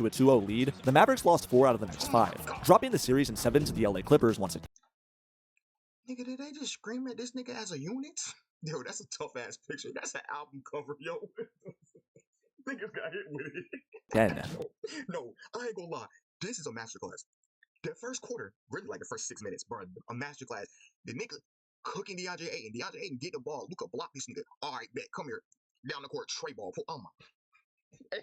to a 2-0 lead, the Mavericks lost 4 out of the next 5, dropping the series in 7 to the LA Clippers once again. Nigga, did they just scream at this nigga as a unit? Yo, that's a tough ass picture. That's an album cover, yo. Niggas got hit with it. Again. No, I ain't gonna lie. This is a masterclass. The first quarter, really like the first 6 minutes, bro. A masterclass. The nigga cooking DeAndre Ayton. DeAndre Ayton get the ball. Luka block this nigga. All right, bet. Come here. Down the court, tray ball. Oh my.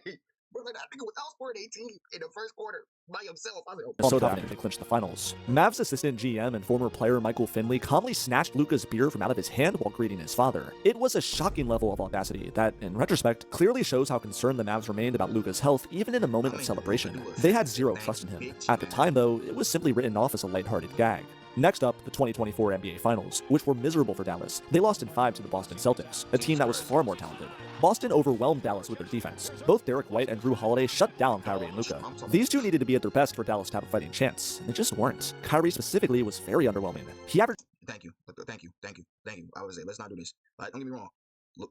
Hey. Bro, like, that nigga was outscored 18 in the first quarter by himself. I was like, so dominant to clinch the finals. Mavs assistant GM and former player Michael Finley calmly snatched Luka's beer from out of his hand while greeting his father. It was a shocking level of audacity that, in retrospect, clearly shows how concerned the Mavs remained about Luka's health even in a moment of celebration. They had zero trust in him. At the time, though, it was simply written off as a lighthearted gag. Next up, the 2024 NBA Finals, which were miserable for Dallas. They lost in 5 to the Boston Celtics, a team that was far more talented. Boston overwhelmed Dallas with their defense. Both Derek White and Drew Holiday shut down Kyrie and Luka. These two needed to be at their best for Dallas to have a fighting chance, and they just weren't. Kyrie specifically was very underwhelming. He averaged— Thank you. I would say, let's not do this. Like, don't get me wrong.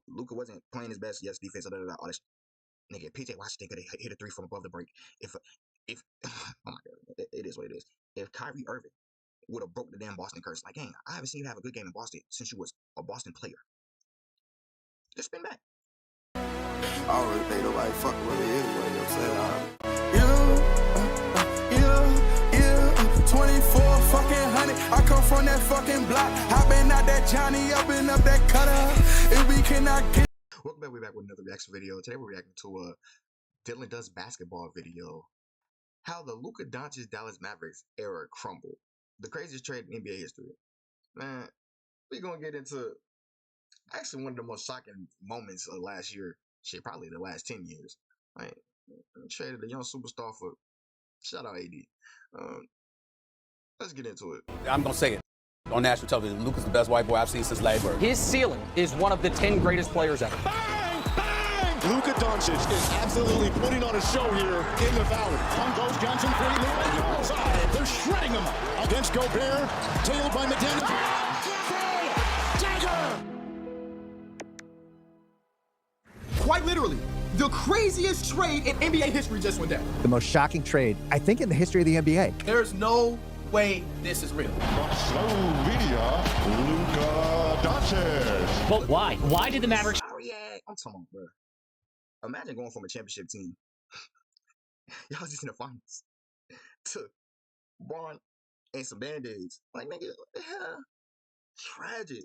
Luka wasn't playing his best. Yes, defense, all this. Nigga, PJ Washington could hit a 3 from above the break. If oh my God, it is what it is. If Kyrie Irving would have broke the damn Boston curse, like, dang, I haven't seen you have a good game in Boston since you was a Boston player. Just spin back. I don't really think nobody fucking with me anyway, you know what I'm saying? 24 fucking hundred. I come from that fucking block. I been out that Johnny up and up that cutter. If we cannot get— Welcome back, we're back with another reaction video. Today we're reacting to a Dylan Does Basketball video. How the Luka Doncic Dallas Mavericks era crumbled. The craziest trade in NBA history. Man, we're gonna get into actually one of the most shocking moments of last year. Shit, probably the last 10 years. Right? Traded a young superstar for— shout out AD. Let's get into it. I'm gonna say it on national television. Luka's the best white boy I've seen since Larry Bird. His ceiling is one of the 10 greatest players ever. Bang! Bang! Luka Doncic is absolutely putting on a show here in the Valley. On goes Johnson, 3 outside. They're shredding him against Gobert, tailed by McDaniel. Quite literally, the craziest trade in NBA history just went down. The most shocking trade, I think, in the history of the NBA. There's no way this is real. From Slovenia, Luka Doncic. But why? Why did the Mavericks— I'm talking about, bro. Imagine going from a championship team. Y'all was just in the finals. To Braun and some band-aids. Like, nigga, what the hell? Tragic.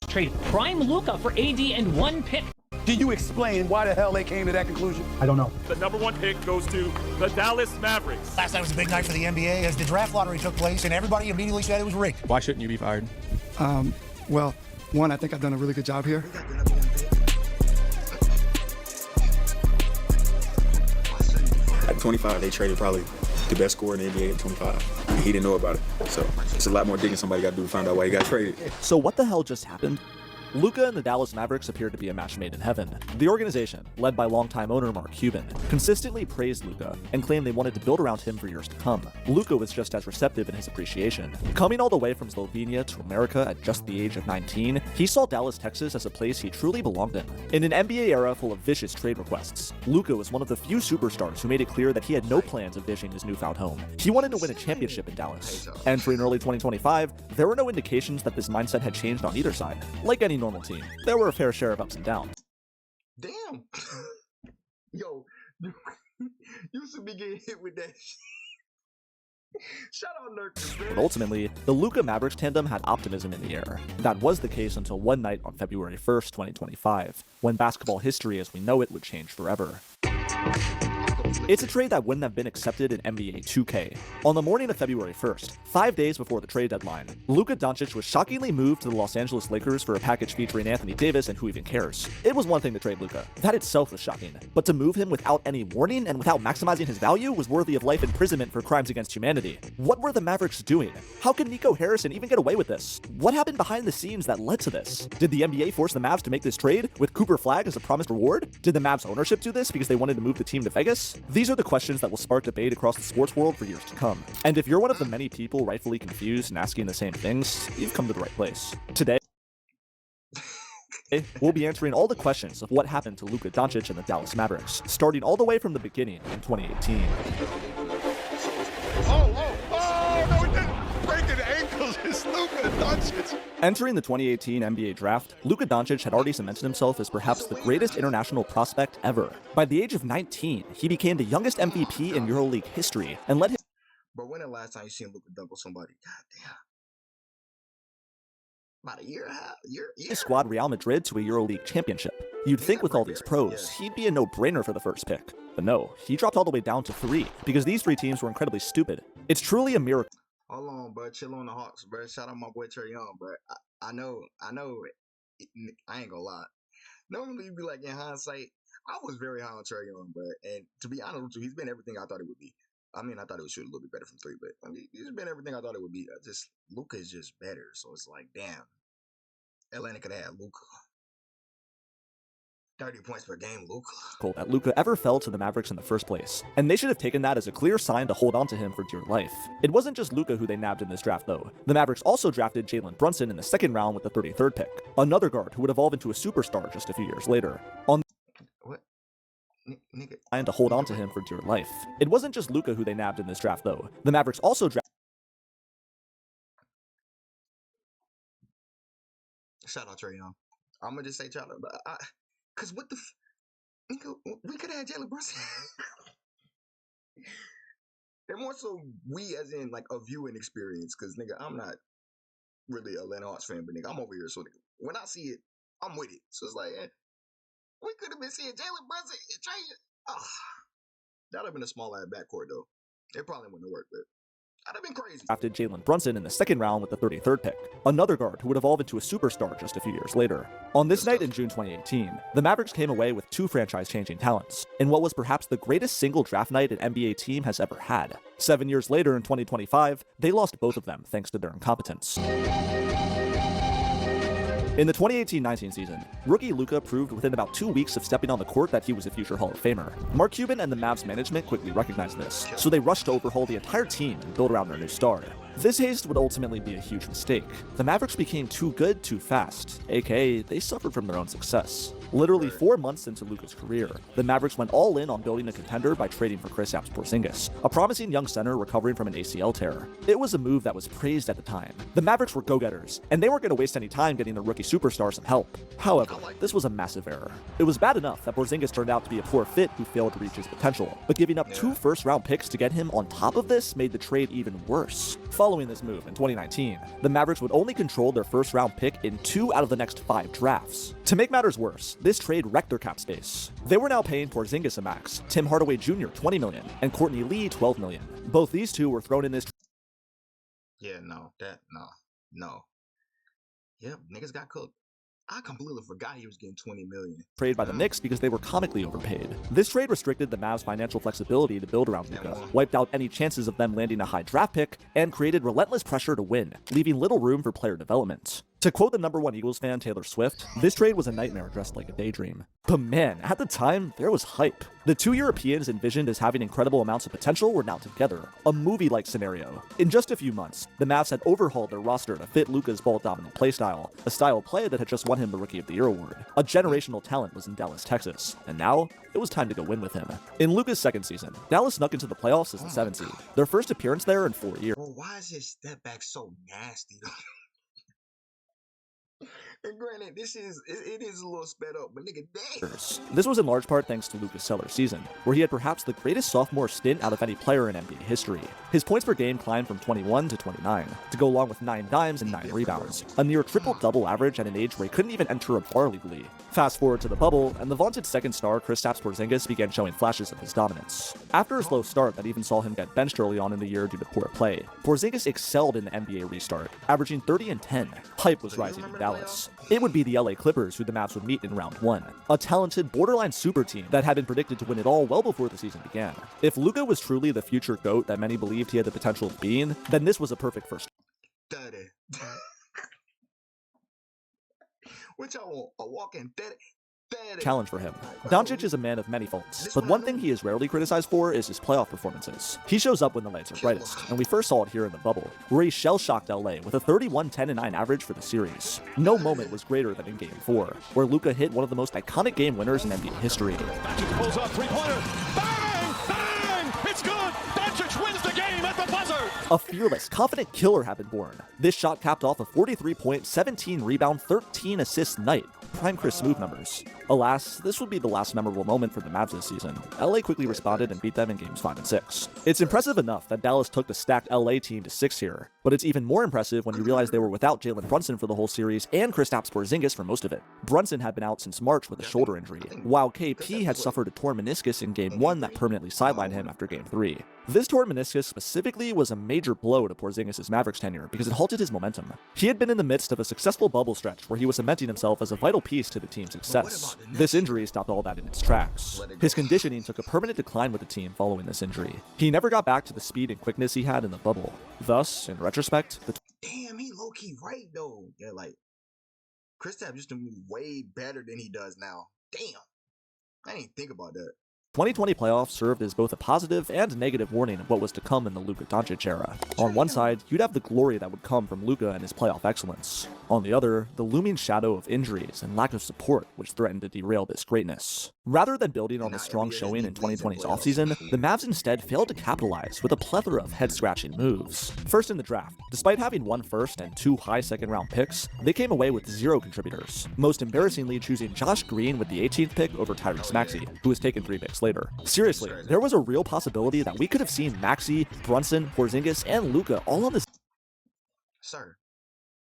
Trade prime Luka for AD and 1 pick? Can you explain why the hell they came to that conclusion? I don't know. The #1 pick goes to the Dallas Mavericks. Last night was a big night for the NBA as the draft lottery took place and everybody immediately said it was rigged. Why shouldn't you be fired? Well, one, I think I've done a really good job here. At 25, they traded probably the best scorer in the NBA at 25. And he didn't know about it. So it's a lot more digging somebody got to do to find out why he got traded. So what the hell just happened? Luka and the Dallas Mavericks appeared to be a match made in heaven. The organization, led by longtime owner Mark Cuban, consistently praised Luka and claimed they wanted to build around him for years to come. Luka was just as receptive in his appreciation. Coming all the way from Slovenia to America at just the age of 19, he saw Dallas, Texas as a place he truly belonged in. In an NBA era full of vicious trade requests, Luka was one of the few superstars who made it clear that he had no plans of dishing his newfound home. He wanted to win a championship in Dallas. And for in early 2025, there were no indications that this mindset had changed on either side. Like any normal team, there were a fair share of ups and downs. Damn. Yo, you should be getting hit with that shit. Shout out Nurkic, man. But ultimately, the Luka Mavericks tandem had optimism in the air. That was the case until one night on February 1st, 2025, when basketball history as we know it would change forever. It's a trade that wouldn't have been accepted in NBA 2K. On the morning of February 1st, 5 days before the trade deadline, Luka Doncic was shockingly moved to the Los Angeles Lakers for a package featuring Anthony Davis and who even cares. It was one thing to trade Luka. That itself was shocking. But to move him without any warning and without maximizing his value was worthy of life imprisonment for crimes against humanity. What were the Mavericks doing? How could Nico Harrison even get away with this? What happened behind the scenes that led to this? Did the NBA force the Mavs to make this trade with Cooper Flagg as a promised reward? Did the Mavs ownership do this because they wanted to move the team to Vegas? These are the questions that will spark debate across the sports world for years to come. And if you're one of the many people rightfully confused and asking the same things, you've come to the right place. Today, We'll be answering all the questions of what happened to Luka Doncic and the Dallas Mavericks, starting all the way from the beginning in 2018. No, he didn't. Breaking ankles is Luka Doncic. Entering the 2018 NBA draft, Luka Doncic had already cemented himself as perhaps the greatest international prospect ever. By the age of 19, he became the youngest MVP in EuroLeague history and led his... But when the last time you seen Luka dunk on somebody? Goddamn. About a year and a half? His squad Real Madrid to a EuroLeague championship. You'd think with all these pros, he'd be a no-brainer for the first pick. But no, he dropped all the way down to 3, because these 3 teams were incredibly stupid. It's truly a miracle. Hold on, bro. Chill on the Hawks, bro. Shout out my boy Trey Young, bro. I know. I ain't gonna lie. Normally, you'd be like, in hindsight, I was very high on Trey Young, bro. And to be honest with you, he's been everything I thought he would be. I mean, I thought he would shoot a little bit better from 3, but I mean, he's been everything I thought it would be. Luka is just better. So it's like, damn. Atlanta could have had Luka. 30 points per game, Luka. That Luka ever fell to the Mavericks in the first place, and they should have taken that as a clear sign to hold on to him for dear life. It wasn't just Luka who they nabbed in this draft, though. The Mavericks also drafted Jalen Brunson in the 2nd round with the 33rd pick, another guard who would evolve into a superstar just a few years later. Nigga. And to hold on to him for dear life. It wasn't just Luka who they nabbed in this draft, though. The Mavericks also drafted... Shout out Trey Young. I'm gonna just say shout out, cause what the nigga, we could have had Jalen Brunson. They're more so we as in like a viewing experience, cause nigga, I'm not really a Atlanta Hawks fan, but nigga, I'm over here, so nigga, when I see it, I'm with it. So it's like, we could have been seeing Jalen Brunson and Trey. That'd have been a small ass backcourt though. It probably wouldn't have worked, but that'd have been crazy. Drafted Jalen Brunson in the 2nd round with the 33rd pick, another guard who would evolve into a superstar just a few years later. On this night in June 2018, the Mavericks came away with 2 franchise-changing talents, in what was perhaps the greatest single draft night an NBA team has ever had. 7 years later in 2025, they lost both of them thanks to their incompetence. In the 2018-19 season, rookie Luka proved within about 2 weeks of stepping on the court that he was a future Hall of Famer. Mark Cuban and the Mavs management quickly recognized this, so they rushed to overhaul the entire team and build around their new star. This haste would ultimately be a huge mistake. The Mavericks became too good too fast, aka they suffered from their own success. Literally 4 months into Luka's career, the Mavericks went all in on building a contender by trading for Kristaps Porzingis, a promising young center recovering from an ACL tear. It was a move that was praised at the time. The Mavericks were go-getters, and they weren't going to waste any time getting the rookie superstar some help. However, this was a massive error. It was bad enough that Porzingis turned out to be a poor fit who failed to reach his potential, but giving up 2 first-round picks to get him on top of this made the trade even worse. Following this move in 2019, the Mavericks would only control their first-round pick in 2 out of the next 5 drafts. To make matters worse, this trade wrecked their cap space. They were now paying Porzingis a max, Tim Hardaway Jr. $20 million, and Courtney Lee $12 million. Both these two were thrown in this. No. Yep, niggas got cooked. I completely forgot he was getting $20 million. Trade by the Knicks because they were comically overpaid. This trade restricted the Mavs' financial flexibility to build around Luka, wiped out any chances of them landing a high draft pick, and created relentless pressure to win, leaving little room for player development. To quote the #1 Eagles fan Taylor Swift, this trade was a nightmare dressed like a daydream. But man, at the time, there was hype. The 2 Europeans envisioned as having incredible amounts of potential were now together, a movie-like scenario. In just a few months, the Mavs had overhauled their roster to fit Luka's ball-dominant playstyle, a style of play that had just won him the Rookie of the Year award. A generational talent was in Dallas, Texas, and now, it was time to go win with him. In Luka's 2nd season, Dallas snuck into the playoffs as the 7th seed, their first appearance there in 4 years. Well, why is his step back so nasty, though? And granted, it is a little sped up, but nigga, damn. This was in large part thanks to Luka's stellar season, where he had perhaps the greatest sophomore stint out of any player in NBA history. His points per game climbed from 21 to 29, to go along with 9 dimes and 9 rebounds, a near triple-double average at an age where he couldn't even enter a bar legally. Fast forward to the bubble, and the vaunted 2nd star Kristaps Porzingis began showing flashes of his dominance. After a slow start that even saw him get benched early on in the year due to poor play, Porzingis excelled in the NBA restart, averaging 30 and 10. Hype was rising in Dallas. It would be the LA Clippers who the Mavs would meet in round 1, a talented, borderline super team that had been predicted to win it all well before the season began. If Luka was truly the future GOAT that many believed he had the potential of being, then this was a perfect first. What y'all want? A walking 30? challenge for him. Doncic is a man of many faults, but one thing he is rarely criticized for is his playoff performances. He shows up when the lights are brightest, and we first saw it here in the bubble, where he shell-shocked LA with a 31-10-9 average for the series. No moment was greater than in Game 4, where Luka hit one of the most iconic game winners in NBA history. Pulls up, three-pointer. Bang! Bang! It's good! Doncic wins the game at the buzzer! A fearless, confident killer had been born. This shot capped off a 43-point, 17-rebound, 13-assist night. Prime Chris Smooth numbers. Alas, this would be the last memorable moment for the Mavs this season. LA quickly responded and beat them in games 5 and 6. It's impressive enough that Dallas took the stacked LA team to 6 here, but it's even more impressive when you realize they were without Jalen Brunson for the whole series and Kristaps Porzingis for most of it. Brunson had been out since March with a shoulder injury, while KP had suffered a torn meniscus in Game 1 that permanently sidelined him after Game 3. This torn meniscus specifically was a major blow to Porzingis' Mavericks tenure because it halted his momentum. He had been in the midst of a successful bubble stretch where he was cementing himself as a vital piece to the team's success. This injury stopped all that in its tracks. His conditioning took a permanent decline with the team following this injury. He never got back to the speed and quickness he had in the bubble. Thus, in retrospect, damn, he low-key right though. Yeah, like Kristaps used to move way better than he does now. Damn, I didn't think about that. 2020 playoffs served as both a positive and negative warning of what was to come in the Luka Doncic era. On one side, you'd have the glory that would come from Luka and his playoff excellence. On the other, the looming shadow of injuries and lack of support which threatened to derail this greatness. Rather than building on the strong showing in 2020's offseason, the Mavs instead failed to capitalize with a plethora of head-scratching moves. First in the draft, despite having 1 first and 2 high second-round picks, they came away with 0 contributors, most embarrassingly choosing Josh Green with the 18th pick over Tyrese Maxey, who was taken 3 picks later. Seriously, there was a real possibility that we could have seen Maxey, Brunson, Porzingis, and Luka all on this. Sir,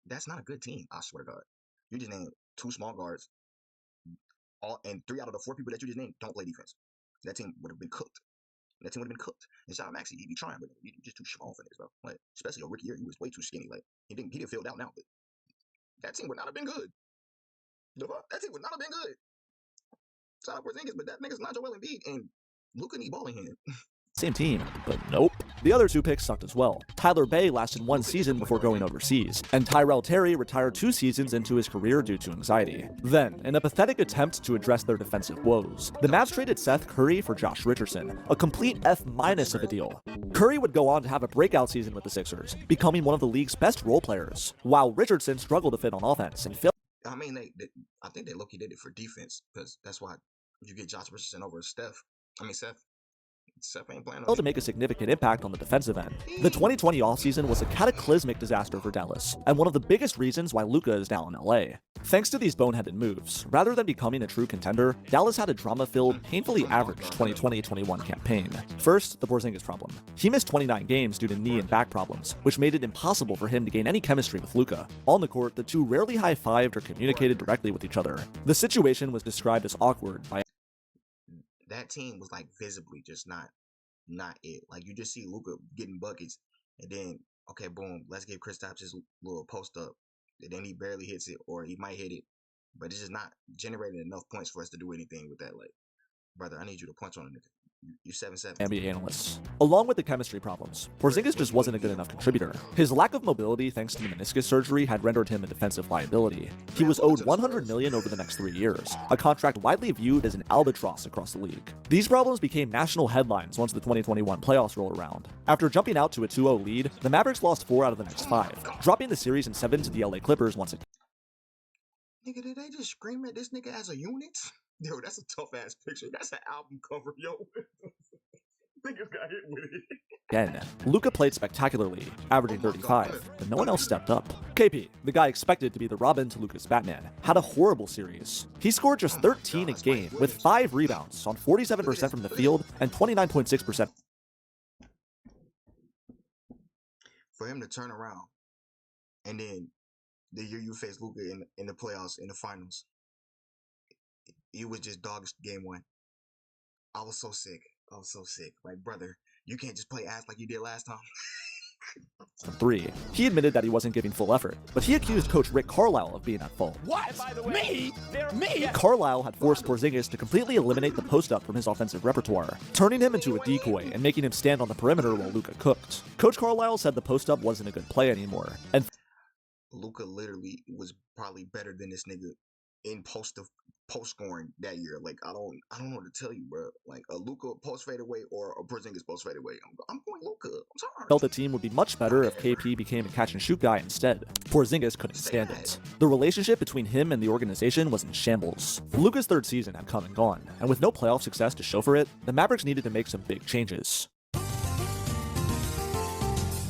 that's not a good team, I swear to God. You just named 2 small guards, and 3 out of the 4 people that you just named don't play defense. That team would have been cooked. That team would have been cooked. And shout out Maxey, he'd be trying, but he's just too small for this, bro. Like, especially a rookie year, he was way too skinny. Like, he didn't feel out now, but that team would not have been good. That team would not have been good. Shout out Porzingis, but that nigga's not Joel Embiid, and Luka need ball in him. Same team, but nope. The other 2 picks sucked as well. Tyler Bay lasted 1 season before going overseas, and Tyrell Terry retired 2 seasons into his career due to anxiety. Then, in a pathetic attempt to address their defensive woes, the Mavs traded Seth Curry for Josh Richardson, a complete F- of a deal. Curry would go on to have a breakout season with the Sixers, becoming one of the league's best role players, while Richardson struggled to fit on offense and failed. I mean, I think they low-key did it for defense, because that's why you get Josh Richardson over Seth. Seth ain't playing to make a significant impact on the defensive end. The 2020 offseason was a cataclysmic disaster for Dallas, and one of the biggest reasons why Luka is now in LA. Thanks to these boneheaded moves, rather than becoming a true contender, Dallas had a drama-filled, painfully average 2020-21 campaign. First, the Porzingis problem. He missed 29 games due to knee and back problems, which made it impossible for him to gain any chemistry with Luka. On the court, the two rarely high-fived or communicated directly with each other. The situation was described as awkward by that team was like visibly just not it. Like you just see Luka getting buckets, and then okay, boom, let's give Kristaps his little post up, and then he barely hits it, or he might hit it, but it's just not generating enough points for us to do anything with that. Like, brother, I need you to punch on a nigga. You're 7'7". NBA analysts. Along with the chemistry problems, Porzingis just wasn't a good enough contributor. His lack of mobility thanks to the meniscus surgery had rendered him a defensive liability. He was owed $100 million over the next 3 years, a contract widely viewed as an albatross across the league. These problems became national headlines once the 2021 playoffs rolled around. After jumping out to a 2-0 lead, the Mavericks lost 4 out of the next 5, dropping the series in 7 to the LA Clippers once again. Nigga, did they just scream at this nigga as a unit? Yo, that's a tough ass picture. That's an album cover, yo. Niggas got hit with it. Again, Luka played spectacularly, averaging 35, but no one else stepped up. KP, the guy expected to be the Robin to Luka's Batman, had a horrible series. He scored just 13 a game with 5 rebounds on 47% from the field and 29.6%. For him to turn around, and then the year you face Luka in the playoffs, in the finals, you was just dogs game 1. I was so sick. Like, brother, you can't just play ass like you did last time. 3. He admitted that he wasn't giving full effort, but he accused coach Rick Carlisle of being at fault. What? Me? Carlisle had forced Porzingis to completely eliminate the post-up from his offensive repertoire, turning him into a decoy and making him stand on the perimeter while Luka cooked. Coach Carlisle said the post-up wasn't a good play anymore, and Luka literally was probably better than this nigga in post scoring that year. Like I don't know what to tell you, bro. Like a Luka post fadeaway or a Porzingis post fadeaway. I'm going Luka. I'm sorry. Felt the team would be much better if KP became a catch and shoot guy instead. Porzingis couldn't stand it. The relationship between him and the organization was in shambles. Luka's third season had come and gone, and with no playoff success to show for it, the Mavericks needed to make some big changes.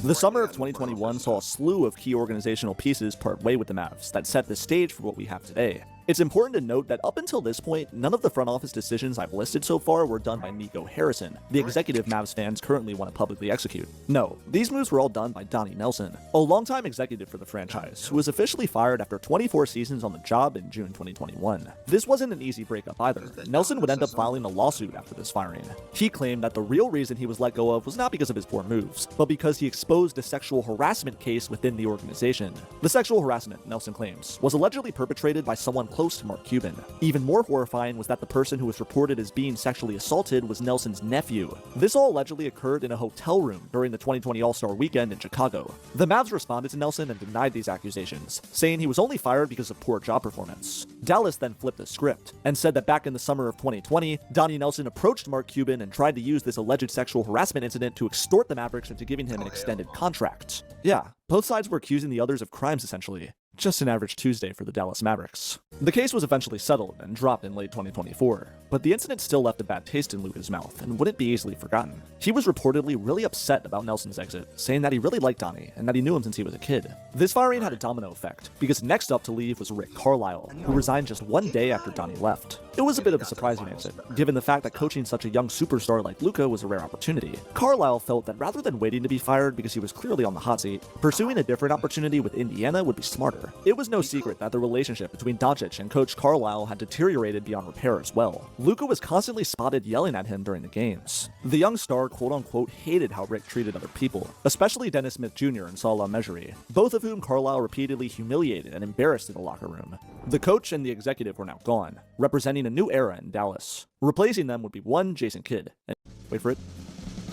The summer of 2021 saw a slew of key organizational pieces part way with the Mavs that set the stage for what we have today. It's important to note that up until this point, none of the front office decisions I've listed so far were done by Nico Harrison, the executive Mavs fans currently want to publicly execute. No, these moves were all done by Donnie Nelson, a longtime executive for the franchise, who was officially fired after 24 seasons on the job in June 2021. This wasn't an easy breakup either. Nelson would end up filing a lawsuit after this firing. He claimed that the real reason he was let go of was not because of his poor moves, but because he exposed a sexual harassment case within the organization. The sexual harassment, Nelson claims, was allegedly perpetrated by someone close to Mark Cuban. Even more horrifying was that the person who was reported as being sexually assaulted was Nelson's nephew. This all allegedly occurred in a hotel room during the 2020 All-Star Weekend in Chicago. The Mavs responded to Nelson and denied these accusations, saying he was only fired because of poor job performance. Dallas then flipped the script and said that back in the summer of 2020, Donnie Nelson approached Mark Cuban and tried to use this alleged sexual harassment incident to extort the Mavericks into giving him an extended contract. Yeah, both sides were accusing the others of crimes essentially. Just an average Tuesday for the Dallas Mavericks. The case was eventually settled and dropped in late 2024, but the incident still left a bad taste in Luka's mouth and wouldn't be easily forgotten. He was reportedly really upset about Nelson's exit, saying that he really liked Donnie and that he knew him since he was a kid. This firing had a domino effect, because next up to leave was Rick Carlisle, who resigned just one day after Donnie left. It was a bit of a surprising exit, given the fact that coaching such a young superstar like Luka was a rare opportunity. Carlisle felt that rather than waiting to be fired because he was clearly on the hot seat, pursuing a different opportunity with Indiana would be smarter. It was no secret that the relationship between Doncic and Coach Carlisle had deteriorated beyond repair as well. Luka was constantly spotted yelling at him during the games. The young star quote-unquote hated how Rick treated other people, especially Dennis Smith Jr. and Salah Mejri, both of whom Carlisle repeatedly humiliated and embarrassed in the locker room. The coach and the executive were now gone, representing a new era in Dallas. Replacing them would be one Jason Kidd, and wait for it.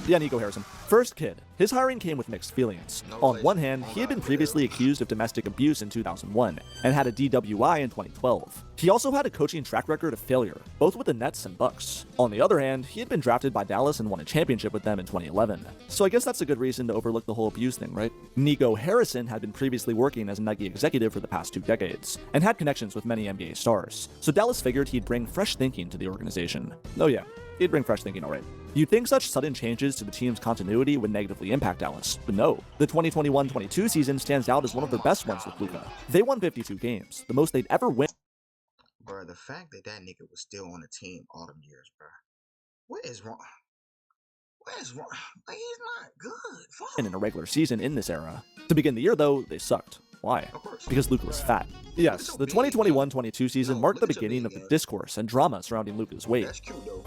Yeah, Nico Harrison. First, Kidd. His hiring came with mixed feelings. On one hand, he had been previously accused of domestic abuse in 2001 and had a DWI in 2012. He also had a coaching track record of failure, both with the Nets and Bucks. On the other hand, he had been drafted by Dallas and won a championship with them in 2011. So I guess that's a good reason to overlook the whole abuse thing, right? Nico Harrison had been previously working as a Nike executive for the past 2 decades and had connections with many NBA stars. So Dallas figured he'd bring fresh thinking to the organization. Oh yeah, he'd bring fresh thinking, alright. You'd think such sudden changes to the team's continuity would negatively impact Dallas, but no. The 2021-22 season stands out as one of their best ones with Luka. They won 52 games, the most they'd ever win. Bro, the fact that nigga was still on the team all them years, bro. What is wrong? What is wrong? Like, he's not good. Fuck. In a regular season in this era. To begin the year, though, they sucked. Why? Because Luka was fat. Yes, the 2021-22 season marked the beginning of the discourse and drama surrounding Luka's weight. That's cute, though.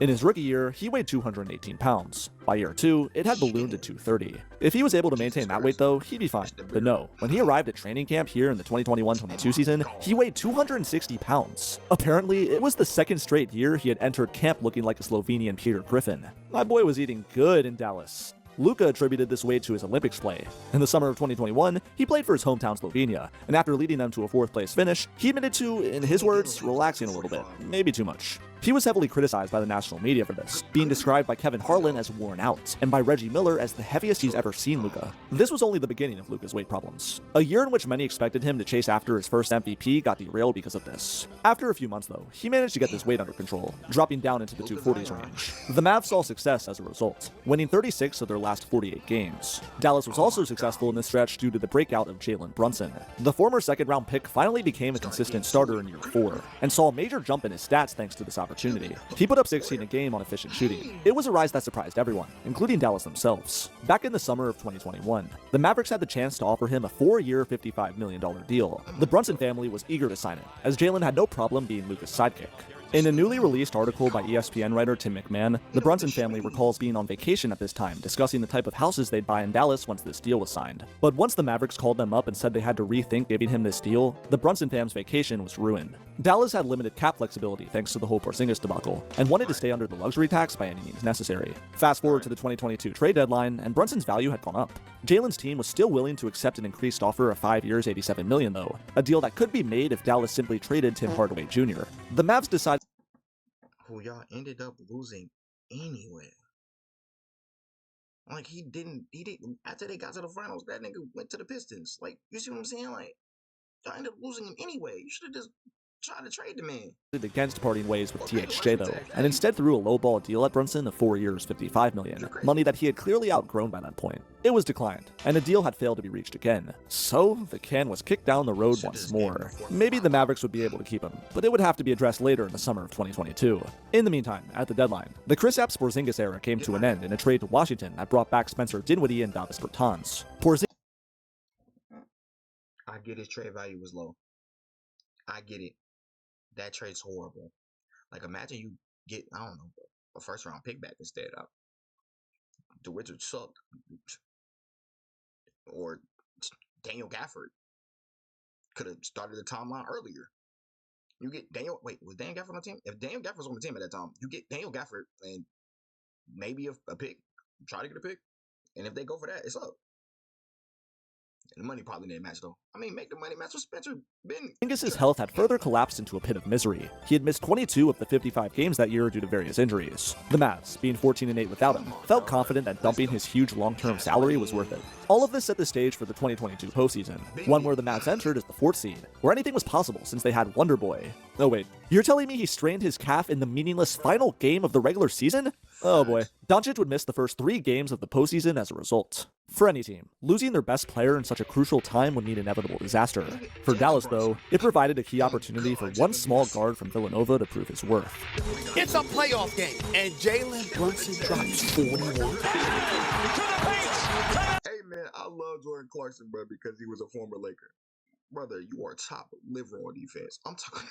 In his rookie year, he weighed 218 pounds. By year 2, it had ballooned to 230. If he was able to maintain that weight though, he'd be fine. But no, when he arrived at training camp here in the 2021-22 season, he weighed 260 pounds. Apparently, it was the second straight year he had entered camp looking like a Slovenian Peter Griffin. My boy was eating good in Dallas. Luka attributed this weight to his Olympics play. In the summer of 2021, he played for his hometown Slovenia, and after leading them to a 4th place finish, he admitted to, in his words, relaxing a little bit, maybe too much. He was heavily criticized by the national media for this, being described by Kevin Harlan as worn out, and by Reggie Miller as the heaviest he's ever seen Luka. This was only the beginning of Luka's weight problems. A year in which many expected him to chase after his first MVP got derailed because of this. After a few months though, he managed to get this weight under control, dropping down into the 240s range. The Mavs saw success as a result, winning 36 of their last 48 games. Dallas was also successful in this stretch due to the breakout of Jalen Brunson. The former second-round pick finally became a consistent starter in year 4, and saw a major jump in his stats thanks to this opportunity. He put up 16 a game on efficient shooting. It was a rise that surprised everyone, including Dallas themselves. Back in the summer of 2021, the Mavericks had the chance to offer him a 4-year, $55 million deal. The Brunson family was eager to sign it, as Jalen had no problem being Luka's sidekick. In a newly released article by ESPN writer Tim McMahon, the Brunson family recalls being on vacation at this time, discussing the type of houses they'd buy in Dallas once this deal was signed. But once the Mavericks called them up and said they had to rethink giving him this deal, the Brunson fam's vacation was ruined. Dallas had limited cap flexibility thanks to the whole Porzingis debacle, and wanted to stay under the luxury tax by any means necessary. Fast forward to the 2022 trade deadline, and Brunson's value had gone up. Jalen's team was still willing to accept an increased offer of 5 years, $87 million though, a deal that could be made if Dallas simply traded Tim Hardaway Jr. The Mavs decided who y'all ended up losing anyway. Like, he didn't, after they got to the finals, that nigga went to the Pistons. Like, you see what I'm saying? Like, y'all ended up losing him anyway. You should have just tried to trade the man. Against parting ways with THJ though, and instead threw a lowball deal at Brunson of 4 years, $55 million, money that he had clearly outgrown by that point. It was declined, and a deal had failed to be reached again. So, the can was kicked down the road once more. Maybe the Mavericks would be able to keep him, but it would have to be addressed later in the summer of 2022. In the meantime, at the deadline, the Kristaps Porzingis era came to an end in a trade to Washington that brought back Spencer Dinwiddie and Davis Bertans. I get his trade value was low. I get it. That trade's horrible. Like, imagine you get, I don't know, a first round pick back instead. The Wizards suck. Or Daniel Gafford could have started the timeline earlier. You get Daniel, wait, was Daniel Gafford on the team? If Daniel Gafford was on the team at that time, you get Daniel Gafford and maybe a pick. Try to get a pick. And if they go for that, it's up. And the money probably didn't match though. I mean, make the money match with Spencer Ben. Porzingis' health had further collapsed into a pit of misery. He had missed 22 of the 55 games that year due to various injuries. The Mavs, being 14-8 without him, felt confident that dumping his huge long-term salary was worth it. All of this set the stage for the 2022 postseason, one where the Mavs entered as the 4th seed, where anything was possible since they had Wonder Boy. Oh wait, you're telling me he strained his calf in the meaningless final game of the regular season? Oh boy. Doncic would miss the first 3 games of the postseason as a result. For any team, losing their best player in such a crucial time would mean inevitable disaster. For Dallas, though, it provided a key opportunity for one small guard from Villanova to prove his worth. It's a playoff game, and Jalen Brunson drops 41. Hey man, I love Jordan Clarkson, bro, because he was a former Laker. Brother, you are top liver on defense. I'm talking.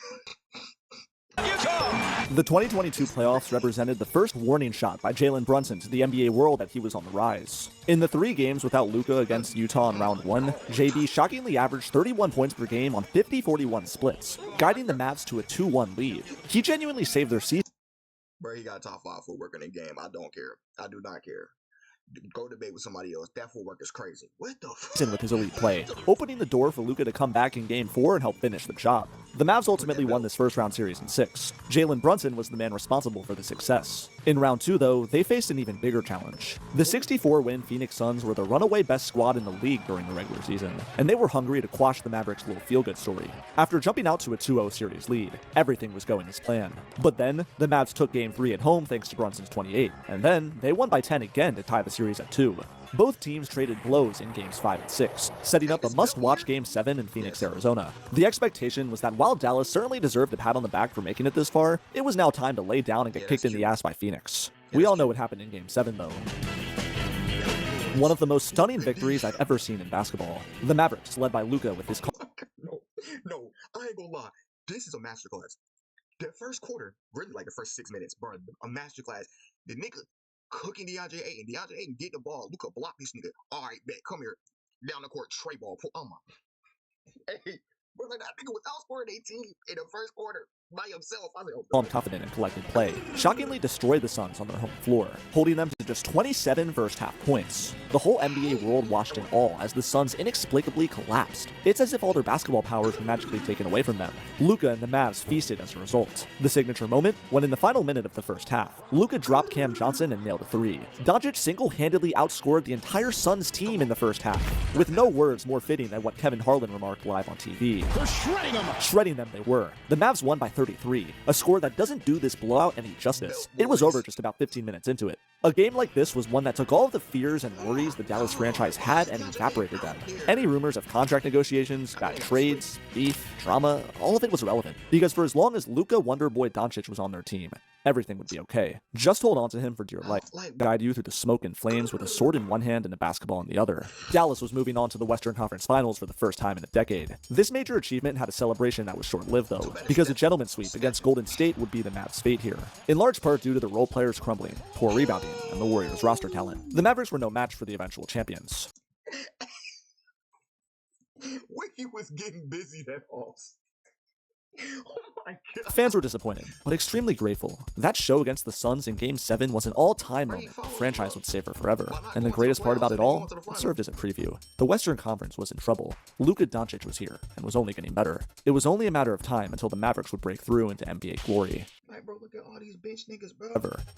The 2022 playoffs represented the first warning shot by Jalen Brunson to the NBA world that he was on the rise. In the 3 games without Luka against Utah in round 1, JB shockingly averaged 31 points per game on 50-41 splits, guiding the Mavs to a 2-1 lead. He genuinely saved their season. Bro, he got top 5 footwork in the game. I don't care. I do not care. Go debate with somebody else. That footwork is crazy. What the fuck? With his elite play, opening the door for Luka to come back in Game 4 and help finish the job. The Mavs ultimately won this first round series in 6. Jalen Brunson was the man responsible for the success. In round 2, though, they faced an even bigger challenge. The 64-win Phoenix Suns were the runaway best squad in the league during the regular season, and they were hungry to quash the Mavericks' little feel-good story. After jumping out to a 2-0 series lead, everything was going as planned. But then, the Mavs took Game 3 at home thanks to Brunson's 28, and then they won by 10 again to tie the series at 2. Both teams traded blows in Games 5 and 6, setting up a must-watch Game 7 in Phoenix, Arizona. The expectation was that while Dallas certainly deserved a pat on the back for making it this far, it was now time to lay down and get kicked in the ass by Phoenix. We all know what happened in Game 7, though. One of the most stunning victories I've ever seen in basketball. The Mavericks, led by Luka with his... No, I ain't gonna lie. This is a masterclass. The first quarter, really like the first 6 minutes, bro, a masterclass. The nigga cooking DeAndre Ayton. DeAndre Ayton get the ball. Luka block this nigga. All right, bet. Come here. Down the court. Trey ball. Oh my. Hey, bro, like that nigga was outscoring 18 in the first quarter by himself. I was like, confident and collected play, shockingly destroyed the Suns on their home floor, holding them to just 27 first-half points. The whole NBA world watched in awe as the Suns inexplicably collapsed. It's as if all their basketball powers were magically taken away from them. Luka and the Mavs feasted as a result. The signature moment, when in the final minute of the first half, Luka dropped Cam Johnson and nailed a 3. Doncic single-handedly outscored the entire Suns team in the first half, with no words more fitting than what Kevin Harlan remarked live on TV. They're shredding them! Shredding them they were. The Mavs won by 33, a score that doesn't do this blowout any justice. It was over just about 15 minutes into it. A game like this was one that took all of the fears and worries the Dallas franchise had and evaporated them. Any rumors of contract negotiations, bad trades, beef, drama, all of it was irrelevant. Because for as long as Luka Wonderboy Doncic was on their team, everything would be okay. Just hold on to him for dear life. Guide you through the smoke and flames with a sword in one hand and a basketball in the other. Dallas was moving on to the Western Conference Finals for the first time in a decade. This major achievement had a celebration that was short-lived though, because a gentleman's sweep against Golden State would be the Mavs' fate here, in large part due to the role players crumbling, poor rebounding, and the Warriors' roster talent. The Mavericks were no match for the eventual champions. Wiki was getting busy that false. Oh my god. Fans were disappointed, but extremely grateful. That show against the Suns in Game 7 was an all-time moment the franchise would savor forever. And the greatest part about it all, it served as a preview. The Western Conference was in trouble. Luka Doncic was here, and was only getting better. It was only a matter of time until the Mavericks would break through into NBA glory. Bro, look at all these bench niggas, bro.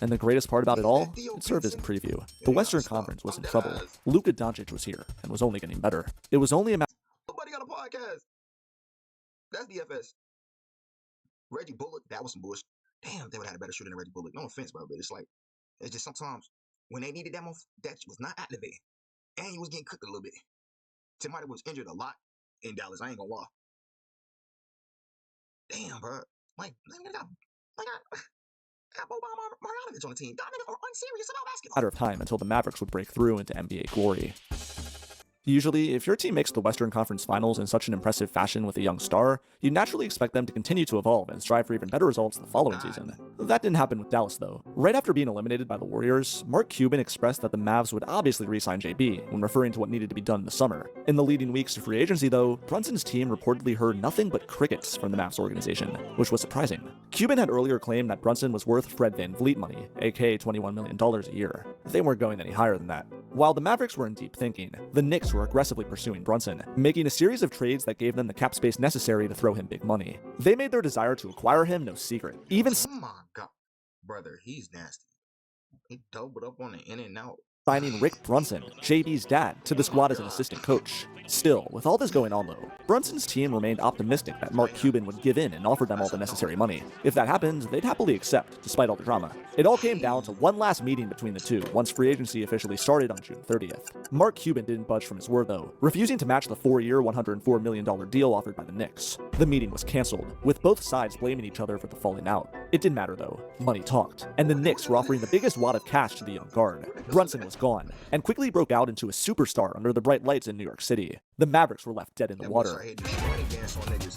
And the greatest part about it all, it served as a preview. The Western Conference was in trouble. Luka Doncic was here, and was only getting better. It was only a matter. Nobody got a podcast. That's DFS. Reggie Bullock, that was some bullshit. Damn, they would have had a better shooter than Reggie Bullock. No offense, bro, but it's like, it's just sometimes when they needed that was not activated. And he was getting cooked a little bit. Somebody was injured a lot in Dallas. I ain't gonna lie. Damn, bro. Like, I got Boban Marjanovic on the team. Y'all niggas are unserious about basketball. Matter of time until the Mavericks would break through into NBA glory. Usually, if your team makes the Western Conference Finals in such an impressive fashion with a young star, you naturally expect them to continue to evolve and strive for even better results the following season. That didn't happen with Dallas though. Right after being eliminated by the Warriors, Mark Cuban expressed that the Mavs would obviously re-sign JB when referring to what needed to be done in the summer. In the leading weeks to free agency though, Brunson's team reportedly heard nothing but crickets from the Mavs organization, which was surprising. Cuban had earlier claimed that Brunson was worth Fred VanVleet money, aka $21 million a year. They weren't going any higher than that. While the Mavericks were in deep thinking, the Knicks were aggressively pursuing Brunson, making a series of trades that gave them the cap space necessary to throw him big money. They made their desire to acquire him no secret. Even oh my god, brother, he's nasty. He doubled up on the in and out. Signing Rick Brunson, JB's dad, to the squad as an assistant coach. Still, with all this going on though, Brunson's team remained optimistic that Mark Cuban would give in and offer them all the necessary money. If that happened, they'd happily accept, despite all the drama. It all came down to one last meeting between the two, once free agency officially started on June 30th. Mark Cuban didn't budge from his word though, refusing to match the 4-year, $104 million deal offered by the Knicks. The meeting was cancelled, with both sides blaming each other for the falling out. It didn't matter though, money talked, and the Knicks were offering the biggest wad of cash to the young guard. Brunson was gone, and quickly broke out into a superstar under the bright lights in New York City. The Mavericks were left dead in the water.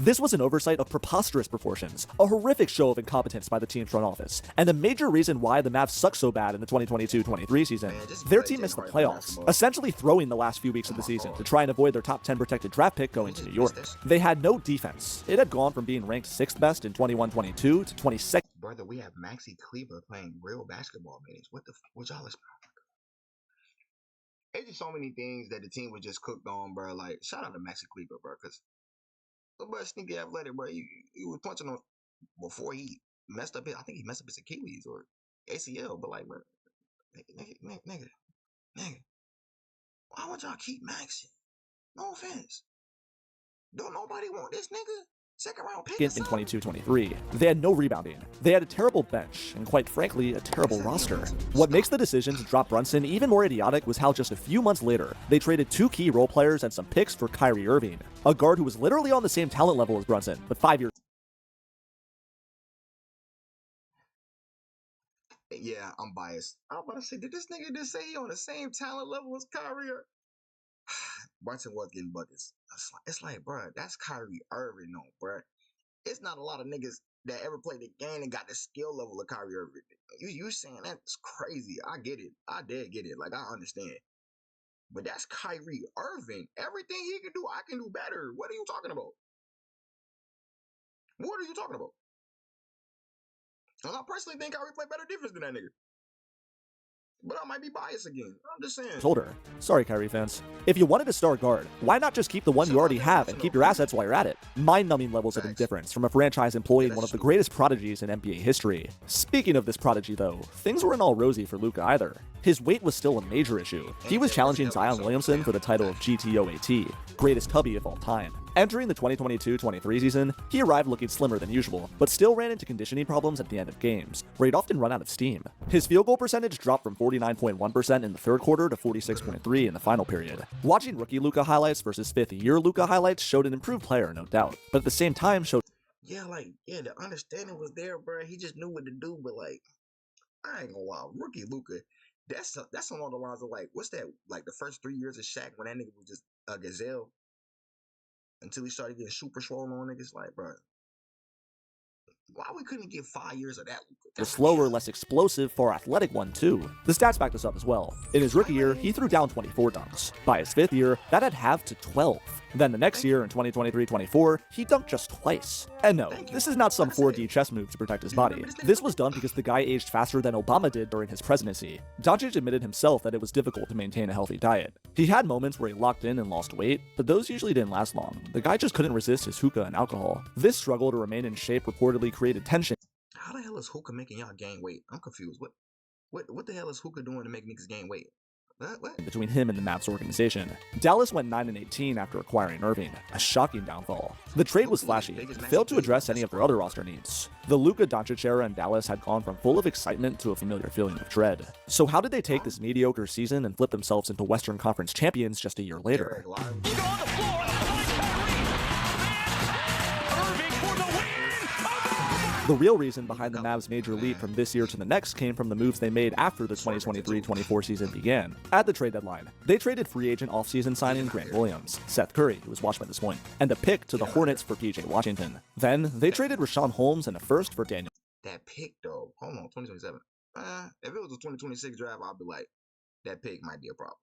This was an oversight of preposterous proportions, a horrific show of incompetence by the team's front office, and the major reason why the Mavs sucked so bad in the 2022-23 season. Their team missed the playoffs, essentially throwing the last few weeks of the season to try and avoid their top 10 protected draft pick going to New York. They had no defense. It had gone from being ranked 6th best in 21-22 to 22nd. Brother, we have Maxi Kleber playing real basketball minutes. What y'all expect? It's just so many things that the team was just cooked on, bro. Like, shout out to Maxi Kleber, bro, because the bro sneaky athletic, bro. He was punching on before he messed up I think he messed up his Achilles or ACL, but like, bro, nigga, why would y'all keep Maxi? No offense. Don't nobody want this nigga? Second round pick in 22-23. They had no rebounding. They had a terrible bench, and quite frankly, a terrible roster. What makes the decision to drop Brunson even more idiotic was how just a few months later, they traded 2 key role players and some picks for Kyrie Irving, a guard who was literally on the same talent level as Brunson, but 5 years. Yeah, I'm biased. I'm about to say, did this nigga just say he on the same talent level as Kyrie? Brunson was getting buckets. It's like, bro, that's Kyrie Irving, no, bro. It's not a lot of niggas that ever played the game and got the skill level of Kyrie Irving. You saying that's crazy. I get it. I did get it. Like, I understand. But that's Kyrie Irving. Everything he can do, I can do better. What are you talking about? What are you talking about? And I personally think Kyrie played better defense than that nigga. But I might be biased again. I'm just saying. Older. Sorry, Kyrie fans. If you wanted a star guard, why not just keep the one you already have and keep your assets while you're at it? Mind-numbing levels of indifference from a franchise employing one of the greatest prodigies in NBA history. Speaking of this prodigy, though, things weren't all rosy for Luka either. His weight was still a major issue. He was challenging Zion Williamson for the title of GTOAT, greatest hubby of all time. Entering the 2022-23 season, he arrived looking slimmer than usual, but still ran into conditioning problems at the end of games, where he'd often run out of steam. His field goal percentage dropped from 49.1% in the third quarter to 46.3% in the final period. Watching rookie Luka highlights versus 5th-year Luka highlights showed an improved player, no doubt, but at the same time showed yeah, the understanding was there, bro. He just knew what to do, but like, I ain't gonna lie, rookie Luka, that's along the lines of like, what's that? Like the first 3 years of Shaq when that nigga was just a gazelle until he started getting super swollen on niggas. Like, bro, why we couldn't get 5 years of that Luka? The slower, less explosive, far athletic one too. The stats back this up as well. In his rookie year, he threw down 24 dunks. By his 5th year, that had halved to 12. Then the next year, in 2023-24, he dunked just twice. And no, this is not some 4D chess move to protect his body. This was done because the guy aged faster than Obama did during his presidency. Doncic admitted himself that it was difficult to maintain a healthy diet. He had moments where he locked in and lost weight, but those usually didn't last long. The guy just couldn't resist his hookah and alcohol. This struggle to remain in shape reportedly created tension. How the hell is hookah making y'all gain weight? I'm confused. What the hell is hookah doing to make niggas gain weight? What? Between him and the Mavs organization. Dallas went 9-18 after acquiring Irving, a shocking downfall. The trade was flashy, but failed to address any of their other roster needs. The Luka Doncic era in Dallas had gone from full of excitement to a familiar feeling of dread. So how did they take this mediocre season and flip themselves into Western Conference champions just a year later? The real reason behind the Mavs' major leap from this year to the next came from the moves they made after the 2023-24 season began. At the trade deadline, they traded free agent offseason signing Grant Williams, Seth Curry, who was washed by this point, and a pick to the Hornets for PJ Washington. Then, they traded Rashawn Holmes and a first for Daniel. That pick, though, hold on, 2027. If it was a 2026 draft, I'd be like, that pick might be a problem.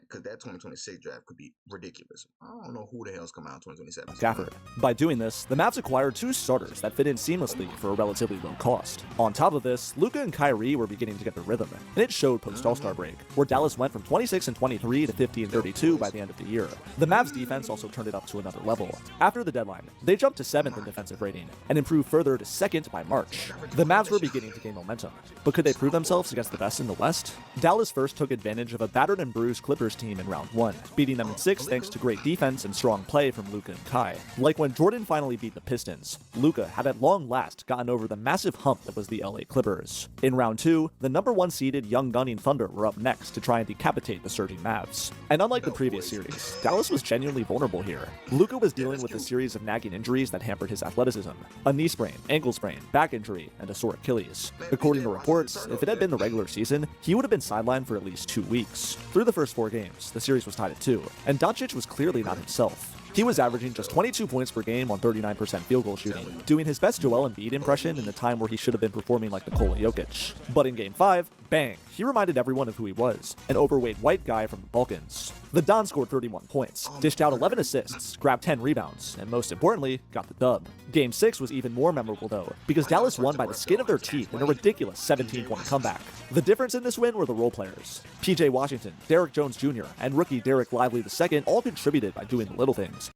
Because that 2026 draft could be ridiculous. I don't know who the hell's coming out in 2027. Gafford. By doing this, the Mavs acquired 2 starters that fit in seamlessly for a relatively low cost. On top of this, Luka and Kyrie were beginning to get their rhythm, and it showed post-All-Star break, where Dallas went from 26-23 to 50-32 by the end of the year. The Mavs defense also turned it up to another level. After the deadline, they jumped to 7th in defensive rating, and improved further to 2nd by March. The Mavs were beginning to gain momentum, but could they prove themselves against the best in the West? Dallas first took advantage of a battered and bruised Clippers team in round 1, beating them in 6 thanks to great defense and strong play from Luka and Kai. Like when Jordan finally beat the Pistons, Luka had at long last gotten over the massive hump that was the LA Clippers. In round 2, the number 1 seeded Young Gunning Thunder were up next to try and decapitate the surging Mavs. And unlike the previous series, Dallas was genuinely vulnerable here. Luka was dealing with a series of nagging injuries that hampered his athleticism: a knee sprain, ankle sprain, back injury, and a sore Achilles. According to reports, if it had been the regular season, he would have been sidelined for at least 2 weeks. Through the first 4 games, the series was tied at 2, and Doncic was clearly not himself. He was averaging just 22 points per game on 39% field goal shooting, doing his best Joel Embiid impression in the time where he should have been performing like Nikola Jokic. But in Game 5, bang, he reminded everyone of who he was, an overweight white guy from the Balkans. The Don scored 31 points, dished out 11 assists, grabbed 10 rebounds, and most importantly, got the dub. Game 6 was even more memorable though, because Dallas won by the skin of their teeth in a ridiculous 17-point comeback. The difference in this win were the role players. PJ Washington, Derrick Jones Jr., and rookie Derek Lively II all contributed by doing the little things.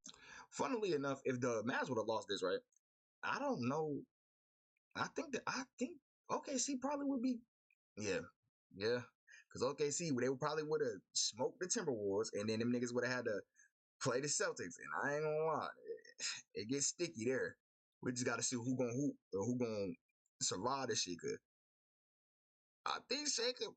Funnily enough, if the Mavs would have lost this, right, I don't know. I think OKC probably would be, yeah, because OKC they probably would have smoked the Timberwolves, and then them niggas would have had to play the Celtics. And I ain't gonna lie, it gets sticky there. We just got to see who gonna hoop or who gonna survive this shit. I think Shea could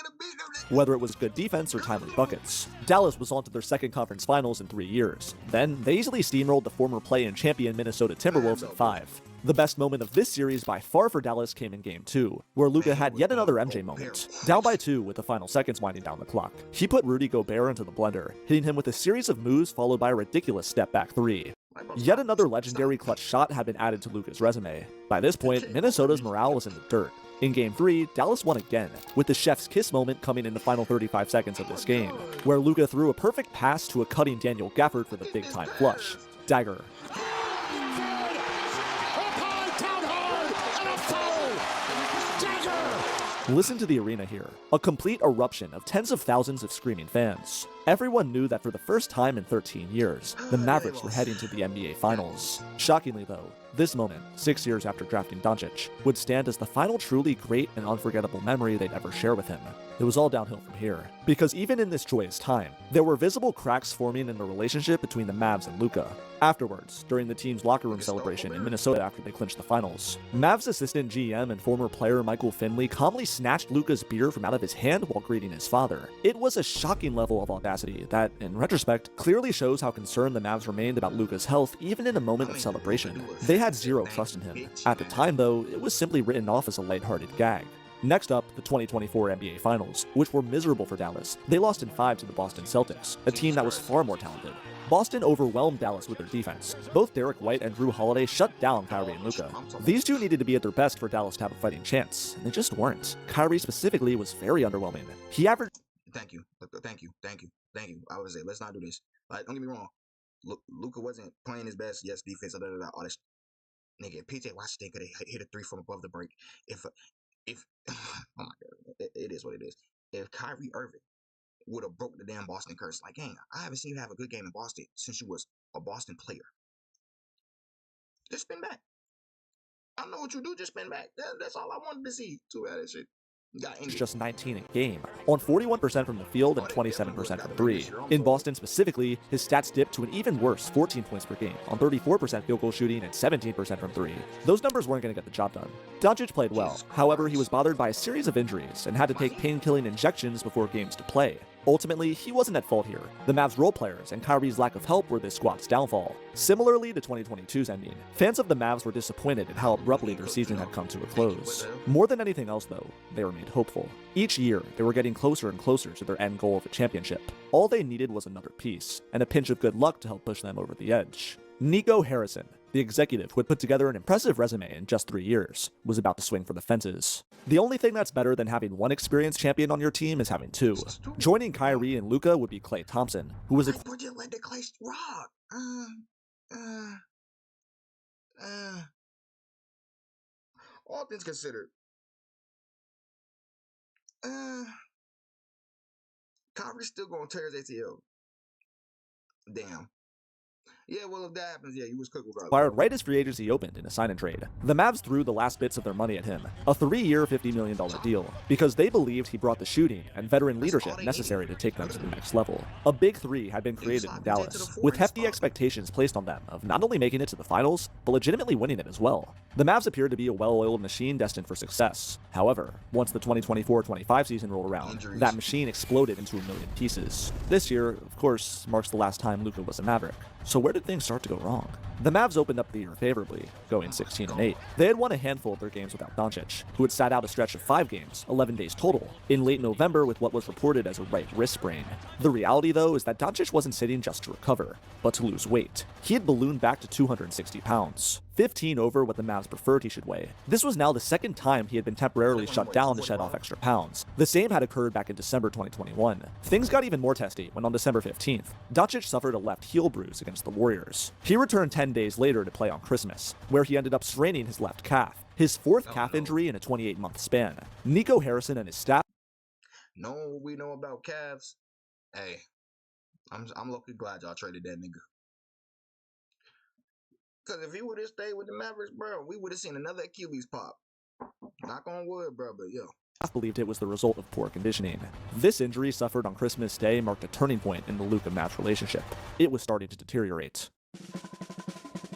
have beat them. Whether it was good defense or timely buckets, Dallas was on to their second conference finals in 3 years. Then, they easily steamrolled the former play-in champion Minnesota Timberwolves in 5. The best moment of this series by far for Dallas came in Game 2, where Luka had yet another MJ moment. Down by 2 with the final seconds winding down the clock, he put Rudy Gobert into the blender, hitting him with a series of moves followed by a ridiculous step-back 3. Yet another legendary clutch shot had been added to Luka's resume. By this point, Minnesota's morale was in the dirt. In Game 3, Dallas won again, with the chef's kiss moment coming in the final 35 seconds of this game, where Luka threw a perfect pass to a cutting Daniel Gafford for the big-time flush. Dagger. Listen to the arena here, a complete eruption of tens of thousands of screaming fans. Everyone knew that for the first time in 13 years, the Mavericks were heading to the NBA Finals. Shockingly though, this moment, 6 years after drafting Doncic, would stand as the final truly great and unforgettable memory they'd ever share with him. It was all downhill from here, because even in this joyous time, there were visible cracks forming in the relationship between the Mavs and Luka. Afterwards, during the team's locker room celebration in Minnesota after they clinched the finals, Mavs assistant GM and former player Michael Finley calmly snatched Luka's beer from out of his hand while greeting his father. It was a shocking level of audacity that, in retrospect, clearly shows how concerned the Mavs remained about Luka's health even in a moment of celebration. They had zero trust in him. At the time, though, it was simply written off as a lighthearted gag. Next up, the 2024 NBA Finals, which were miserable for Dallas. They lost in 5 to the Boston Celtics, a team that was far more talented. Boston overwhelmed Dallas with their defense. Both Derek White and Drew Holiday shut down Kyrie and Luka. These two needed to be at their best for Dallas to have a fighting chance, and they just weren't. Kyrie specifically was very underwhelming. He averaged... Thank you. I would say, let's not do this. Like, don't get me wrong. Luka wasn't playing his best. Yes, defense, all this. Nigga, if PJ Washington could have hit a 3 from above the break. If oh my God, it is what it is. If Kyrie Irving would have broke the damn Boston curse, like, dang, I haven't seen you have a good game in Boston since you was a Boston player. Just spin back. I know what you do, just spin back. That's all I wanted to see. Too bad that shit. Just 19 a game, on 41% from the field and 27% from 3. In Boston specifically, his stats dipped to an even worse 14 points per game, on 34% field goal shooting and 17% from 3. Those numbers weren't going to get the job done. Doncic played well, however, he was bothered by a series of injuries and had to take pain-killing injections before games to play. Ultimately, he wasn't at fault here. The Mavs' role players and Kyrie's lack of help were this squad's downfall. Similarly to 2022's ending, fans of the Mavs were disappointed at how abruptly their season had come to a close. More than anything else, though, they remained hopeful. Each year, they were getting closer and closer to their end goal of a championship. All they needed was another piece, and a pinch of good luck to help push them over the edge. Nico Harrison, the executive who had put together an impressive resume in just 3 years, was about to swing for the fences. The only thing that's better than having one experienced champion on your team is having 2. Joining Kyrie and Luka would be Klay Thompson, who was all things considered, Kyrie's still gonna tear his ACL. Damn. Yeah, well, if that happens, yeah, you was cooked regardless. Fired right as free agency opened in a sign and trade. The Mavs threw the last bits of their money at him, a 3-year, $50 million deal, because they believed he brought the shooting and veteran leadership necessary to take them to the next level. A big 3 had been created in Dallas, with hefty expectations placed on them of not only making it to the finals, but legitimately winning it as well. The Mavs appeared to be a well-oiled machine destined for success. However, once the 2024-25 season rolled around, that machine exploded into a million pieces. This year, of course, marks the last time Luka was a Maverick. So where did things start to go wrong? The Mavs opened up the year favorably, going 16-8. They had won a handful of their games without Doncic, who had sat out a stretch of 5 games, 11 days total, in late November with what was reported as a right wrist sprain. The reality, though, is that Doncic wasn't sitting just to recover, but to lose weight. He had ballooned back to 260 pounds. 15 over what the Mavs preferred he should weigh. This was now the second time he had been temporarily shut down to shed off extra pounds. The same had occurred back in December 2021. Things got even more testy when on December 15th, Doncic suffered a left heel bruise against the Warriors. He returned 10 days later to play on Christmas, where he ended up straining his left calf, his 4th calf injury in a 28-month span. Nico Harrison and his staff... Knowing what we know about calves, hey, I'm low-key glad y'all traded that nigga. Because if he would have stayed with the Mavericks, bro, we would have seen another Achilles pop. Knock on wood, bro, but yo. Believed it was the result of poor conditioning. This injury suffered on Christmas Day marked a turning point in the Luka-Mavs relationship. It was starting to deteriorate.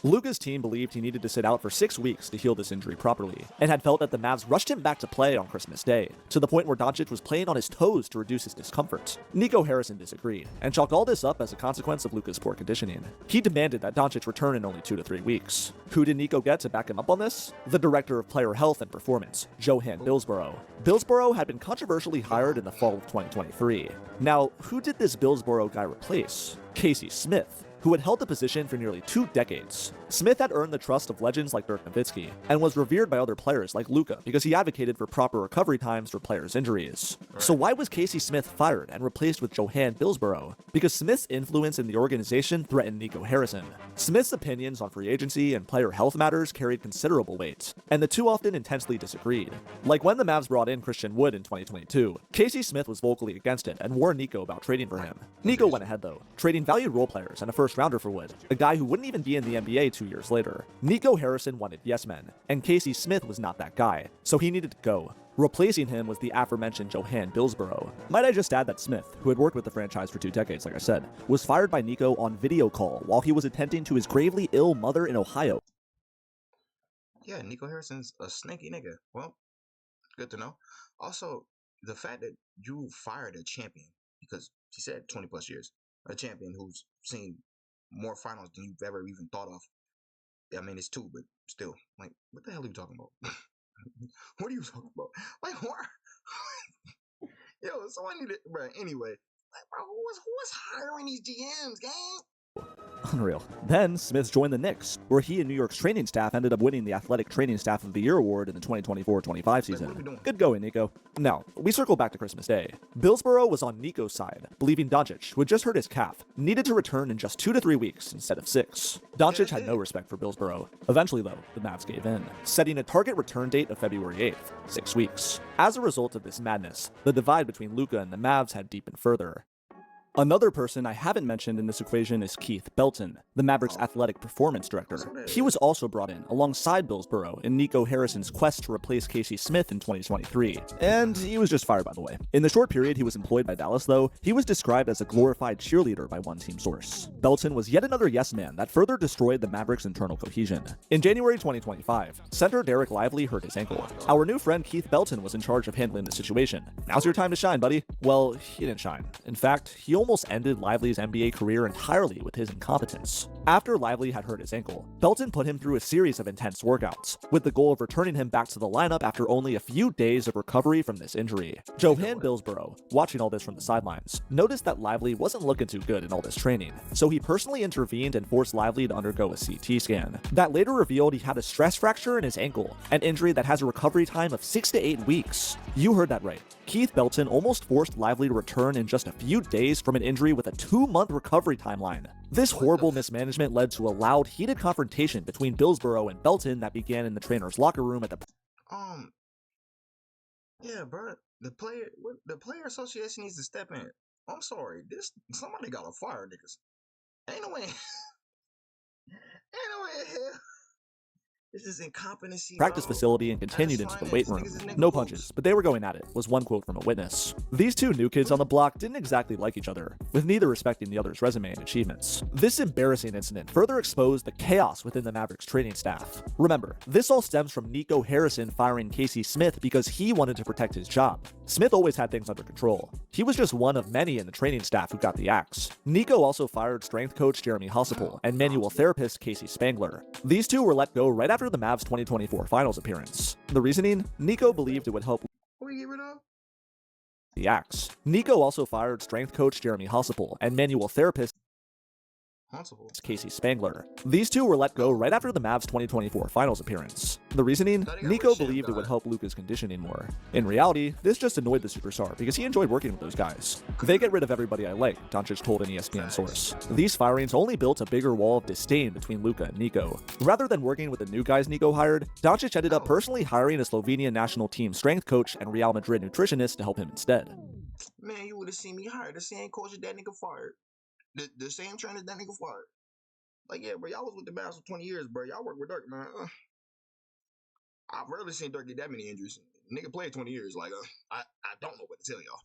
Luka's team believed he needed to sit out for 6 weeks to heal this injury properly, and had felt that the Mavs rushed him back to play on Christmas Day, to the point where Doncic was playing on his toes to reduce his discomfort. Nico Harrison disagreed, and chalked all this up as a consequence of Luka's poor conditioning. He demanded that Doncic return in only 2 to 3 weeks. Who did Nico get to back him up on this? The director of player health and performance, Johan Billsborough. Billsborough had been controversially hired in the fall of 2023. Now, who did this Billsborough guy replace? Casey Smith, who had held the position for nearly 2 decades. Smith had earned the trust of legends like Dirk Nowitzki, and was revered by other players like Luka because he advocated for proper recovery times for players' injuries. So why was Casey Smith fired and replaced with Johan Billsborough? Because Smith's influence in the organization threatened Nico Harrison. Smith's opinions on free agency and player health matters carried considerable weight, and the two often intensely disagreed. Like when the Mavs brought in Christian Wood in 2022, Casey Smith was vocally against it and warned Nico about trading for him. Nico went ahead though, trading valued role players and a first first-rounder for Wood, a guy who wouldn't even be in the NBA 2 years later. Nico Harrison wanted yes men, and Casey Smith was not that guy, so he needed to go. Replacing him was the aforementioned Johan Billsborough. Might I just add that Smith, who had worked with the franchise for 2 decades like I said, was fired by Nico on video call while he was attending to his gravely ill mother in Ohio. Yeah, Nico Harrison's a snaky nigga. Well, good to know. Also, the fact that you fired a champion, because he said 20 plus years, a champion who's seen more finals than you've ever even thought of. I mean, it's 2, but still, like, what the hell are you talking about? What are you talking about? Like, what? Yo, so I need it, bro. Anyway, like, bro, who was hiring these GMs, gang? Unreal. Then Smith joined the Knicks, where he and New York's training staff ended up winning the Athletic Training Staff of the Year award in the 2024-25 season. Good going, Nico. Now, we circle back to Christmas Day. Billsborough was on Nico's side, believing Doncic, who had just hurt his calf, needed to return in just 2 to 3 weeks instead of 6. Doncic had no respect for Billsborough. Eventually, though, the Mavs gave in, setting a target return date of February 8th, 6 weeks. As a result of this madness, the divide between Luka and the Mavs had deepened further. Another person I haven't mentioned in this equation is Keith Belton, the Mavericks' athletic performance director. He was also brought in alongside Billsborough in Nico Harrison's quest to replace Casey Smith in 2023. And he was just fired, by the way. In the short period he was employed by Dallas, though, he was described as a glorified cheerleader by one team source. Belton was yet another yes man that further destroyed the Mavericks' internal cohesion. In January 2025, center Derek Lively hurt his ankle. Our new friend Keith Belton was in charge of handling the situation. Now's your time to shine, buddy. Well, he didn't shine. In fact, he almost ended Lively's NBA career entirely with his incompetence. After Lively had hurt his ankle, Belton put him through a series of intense workouts, with the goal of returning him back to the lineup after only a few days of recovery from this injury. Johan Billsborough, watching all this from the sidelines, noticed that Lively wasn't looking too good in all this training, so he personally intervened and forced Lively to undergo a CT scan. That later revealed he had a stress fracture in his ankle, an injury that has a recovery time of 6 to 8 weeks. You heard that right. Keith Belton almost forced Lively to return in just a few days from an injury with a 2-month recovery timeline. This horrible mismanagement led to a loud, heated confrontation between Billsborough and Belton that began in the trainer's locker room at the Yeah, bro. The player association needs to step in. I'm sorry. Somebody gotta fire niggas. Ain't no way. Ain't no way in hell. This is incompetency. practice facility and continued into the weight room. No punches, but they were going at it, was one quote from a witness. These two new kids on the block didn't exactly like each other, with neither respecting the other's resume and achievements. This embarrassing incident further exposed the chaos within the Mavericks training staff. Remember, this all stems from Nico Harrison firing Casey Smith because he wanted to protect his job. Smith always had things under control. He was just one of many in the training staff who got the axe. Nico also fired strength coach Jeremy Hossipel and manual therapist Casey Spangler. These two were let go right after the Mavs' 2024 finals appearance. The reasoning? Nico believed it would help the axe. Nico also fired strength coach Jeremy Hossipel and manual therapist Casey Spangler. These two were let go right after the Mavs' 2024 finals appearance. The reasoning? Nico believed it would help Luka's conditioning more. In reality, this just annoyed the superstar because he enjoyed working with those guys. They get rid of everybody I like, Doncic told an ESPN source. These firings only built a bigger wall of disdain between Luka and Nico. Rather than working with the new guys Nico hired, Doncic ended up personally hiring a Slovenian national team strength coach and Real Madrid nutritionist to help him instead. Man, you would have seen me hired the same coach that nigga fired. The same trainer that nigga fired. Like, yeah, bro, y'all was with the Mavs for 20 years, bro. Y'all worked with Dirk, man. I've rarely seen Dirk get that many injuries. Nigga played 20 years. Like, I don't know what to tell y'all.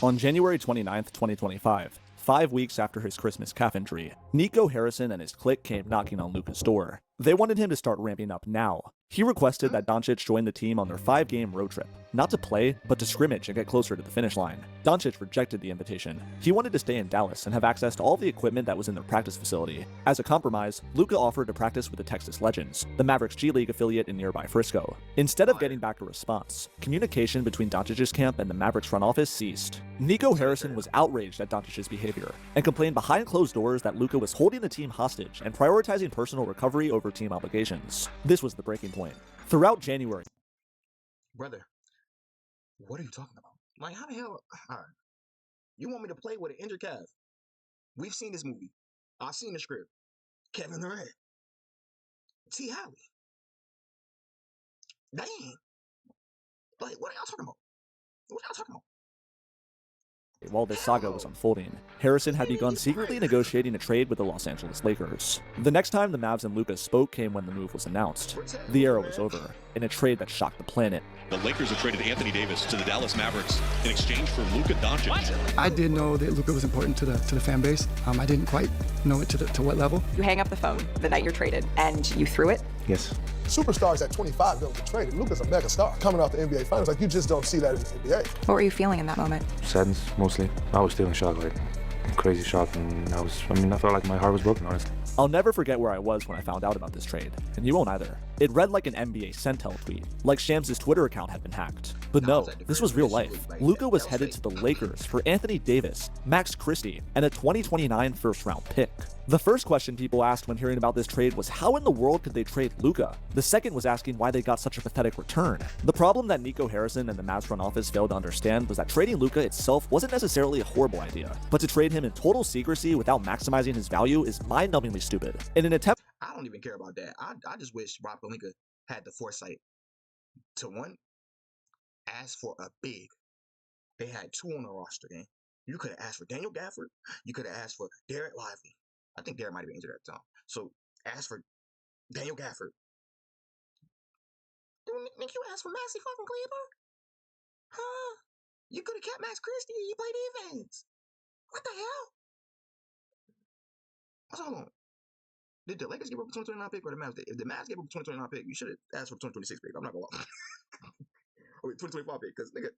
On January 29th, 2025, 5 weeks after his Christmas calf injury, Nico Harrison and his clique came knocking on Luka's door. They wanted him to start ramping up now. He requested that Doncic join the team on their 5-game road trip, not to play, but to scrimmage and get closer to the finish line. Doncic rejected the invitation. He wanted to stay in Dallas and have access to all the equipment that was in their practice facility. As a compromise, Luka offered to practice with the Texas Legends, the Mavericks G League affiliate in nearby Frisco. Instead of getting back a response, communication between Doncic's camp and the Mavericks front office ceased. Nico Harrison was outraged at Doncic's behavior and complained behind closed doors that Luka was holding the team hostage and prioritizing personal recovery over team obligations. This was the breaking point. Throughout January, brother, what are you talking about? Like, how the hell? All right, you want me to play with an injured calf? We've seen this movie. I've seen the script. Kevin Durant, T. Howley. Dang. Like, what are y'all talking about? What are y'all talking about? While this saga was unfolding, Harrison had begun secretly negotiating a trade with the Los Angeles Lakers. The next time the Mavs and Luka spoke came when the move was announced. The era was over, in a trade that shocked the planet. The Lakers have traded Anthony Davis to the Dallas Mavericks in exchange for Luka Doncic. I did know that Luka was important to the fan base. I didn't quite know it to what level. You hang up the phone the night you're traded, and you threw it? Yes. Superstars at 25 don't get traded. Luka's a mega star coming off the NBA Finals. Like, you just don't see that in the NBA. What were you feeling in that moment? Sadness, mostly. I was still in shock, like crazy shock, and I felt like my heart was broken, honestly. I'll never forget where I was when I found out about this trade, and you won't either. It read like an NBA Centel tweet, like Shams' Twitter account had been hacked. But no, this was real life. Luka was headed to the Lakers for Anthony Davis, Max Christie, and a 2029 first-round pick. The first question people asked when hearing about this trade was how in the world could they trade Luka? The second was asking why they got such a pathetic return. The problem that Nico Harrison and the Mavs front office failed to understand was that trading Luka itself wasn't necessarily a horrible idea, but to trade him in total secrecy without maximizing his value is mind-numbingly stupid. In an attempt— I don't even care about that. I just wish Rob Pelinka had the foresight to, one, ask for a big. They had two on the roster, man. You could have asked for Daniel Gafford. You could have asked for Derek Lively. I think Derek might have been injured at the time. So, ask for Daniel Gafford. Didn't you ask for Maxey fucking Kleber? Huh? You could have kept Max Christie. He played defense. What the hell? So, hold on. Did the Lakers give up a 2029 pick or the Mavs? If the Mavs gave up a 2029 pick, you should have asked for a 2026 pick. I'm not gonna lie. Or 2025 pick, because nigga,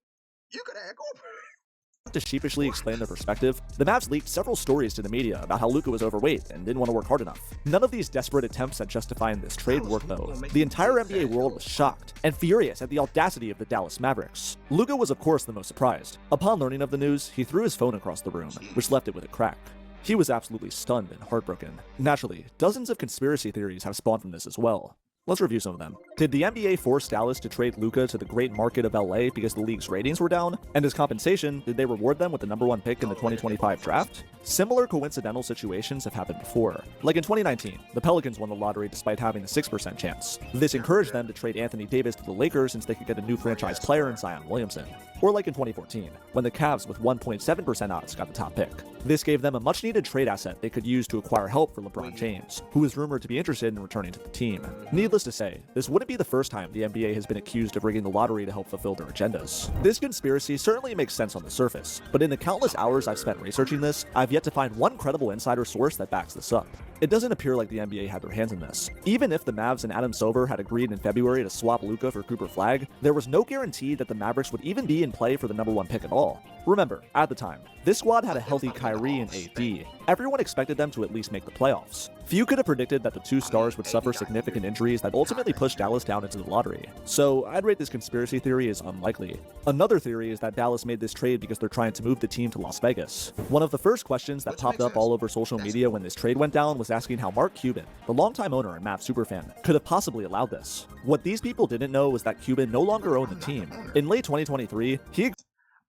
you could have had Cooper. To sheepishly explain their perspective, the Mavs leaked several stories to the media about how Luka was overweight and didn't want to work hard enough. None of these desperate attempts at justifying this trade worked though. The entire NBA world was shocked and furious at the audacity of the Dallas Mavericks. Luka was of course the most surprised. Upon learning of the news, he threw his phone across the room, which left it with a crack. He was absolutely stunned and heartbroken. Naturally, dozens of conspiracy theories have spawned from this as well. Let's review some of them. Did the NBA force Dallas to trade Luka to the great market of LA because the league's ratings were down? And as compensation, did they reward them with the #1 pick in the 2025 draft? Similar coincidental situations have happened before. Like in 2019, the Pelicans won the lottery despite having a 6% chance. This encouraged them to trade Anthony Davis to the Lakers since they could get a new franchise player in Zion Williamson. Or like in 2014, when the Cavs with 1.7% odds got the top pick. This gave them a much-needed trade asset they could use to acquire help for LeBron James, who is rumored to be interested in returning to the team. Needless to say, this wouldn't be the first time the NBA has been accused of rigging the lottery to help fulfill their agendas. This conspiracy certainly makes sense on the surface, but in the countless hours I've spent researching this, I've yet to find one credible insider source that backs this up. It doesn't appear like the NBA had their hands in this. Even if the Mavs and Adam Silver had agreed in February to swap Luka for Cooper Flagg, there was no guarantee that the Mavericks would even be in play for the #1 pick at all. Remember, at the time, this squad had a healthy Kyrie and AD. Everyone expected them to at least make the playoffs. Few could have predicted that the two stars would suffer significant injuries that ultimately pushed Dallas down into the lottery. So I'd rate this conspiracy theory as unlikely. Another theory is that Dallas made this trade because they're trying to move the team to Las Vegas. One of the first questions that popped up all over social media when this trade went down was asking how Mark Cuban, the longtime owner and Mavs superfan, could have possibly allowed this. What these people didn't know was that Cuban no longer owned the team. In late 2023,